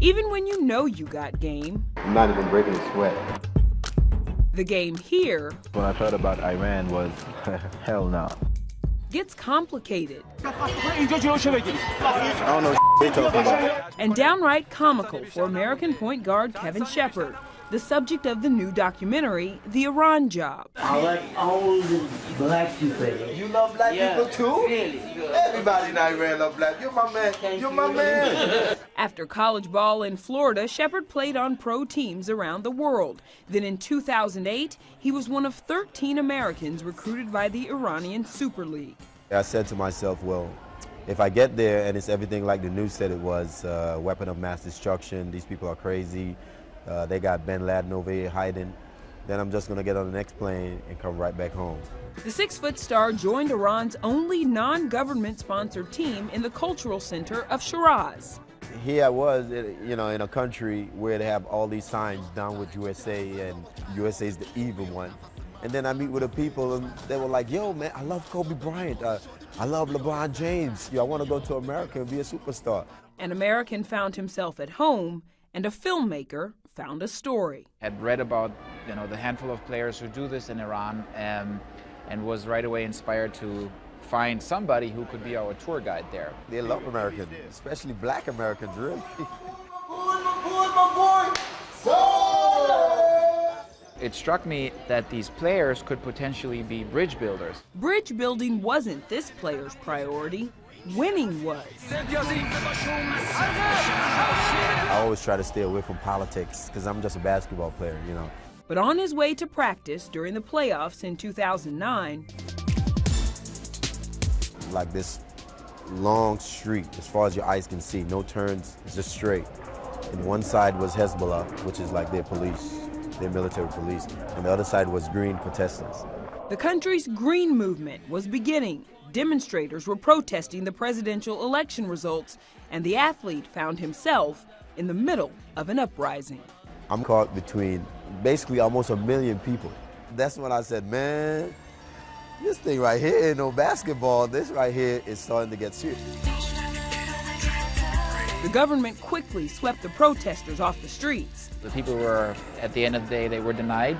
Even when you know you got game. I'm not even breaking a sweat. The game here. What I thought about Iran was, hell no. Gets complicated. I don't know what they talking about. And downright comical for American point guard Kevin Sheppard, the subject of the new documentary, The Iran Job. I like all the black people. You love black people too? Really? Everybody in Iran love black. You're my man. You're my man. After college ball in Florida, Sheppard played on pro teams around the world. Then in 2008, he was one of 13 Americans recruited by the Iranian Super League. I said to myself, well, if I get there and it's everything like the news said it was, weapon of mass destruction, these people are crazy, they got bin Laden over here hiding, then I'm just going to get on the next plane and come right back home. The 6-foot star joined Iran's only non-government sponsored team in the cultural center of Shiraz. Here I was, in a country where they have all these signs down with USA, and USA is the evil one. And then I meet with the people, and they were like, yo, man, I love Kobe Bryant. I love LeBron James. I want to go to America and be a superstar. An American found himself at home, and a filmmaker found a story. Had read about, the handful of players who do this in Iran, and was right away inspired to find somebody who could be our tour guide there. They love Americans, especially black Americans, really. It struck me that these players could potentially be bridge builders. Bridge building wasn't this player's priority. Winning was. I always try to stay away from politics because I'm just a basketball player, But on his way to practice during the playoffs in 2009, like this long street as far as your eyes can see, no turns, it's just straight. And one side was Hezbollah, which is like their police, their military police, and the other side was green protesters. The country's green movement was beginning. Demonstrators were protesting the presidential election results, and the athlete found himself in the middle of an uprising. I'm caught between basically almost 1 million people. That's when I said, man, this thing right here ain't no basketball. This right here is starting to get serious. The government quickly swept the protesters off the streets. The people were, at the end of the day, they were denied,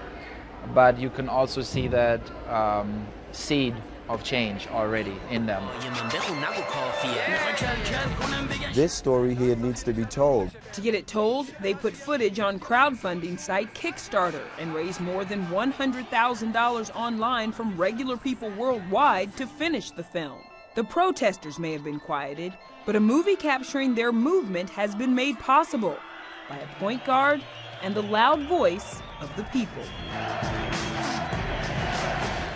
but you can also see that seed of change already in them. This story here needs to be told. To get it told, they put footage on crowdfunding site Kickstarter and raised more than $100,000 online from regular people worldwide to finish the film. The protesters may have been quieted, but a movie capturing their movement has been made possible by a point guard and the loud voice of the people.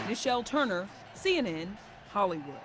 Nischelle Turner, CNN, Hollywood.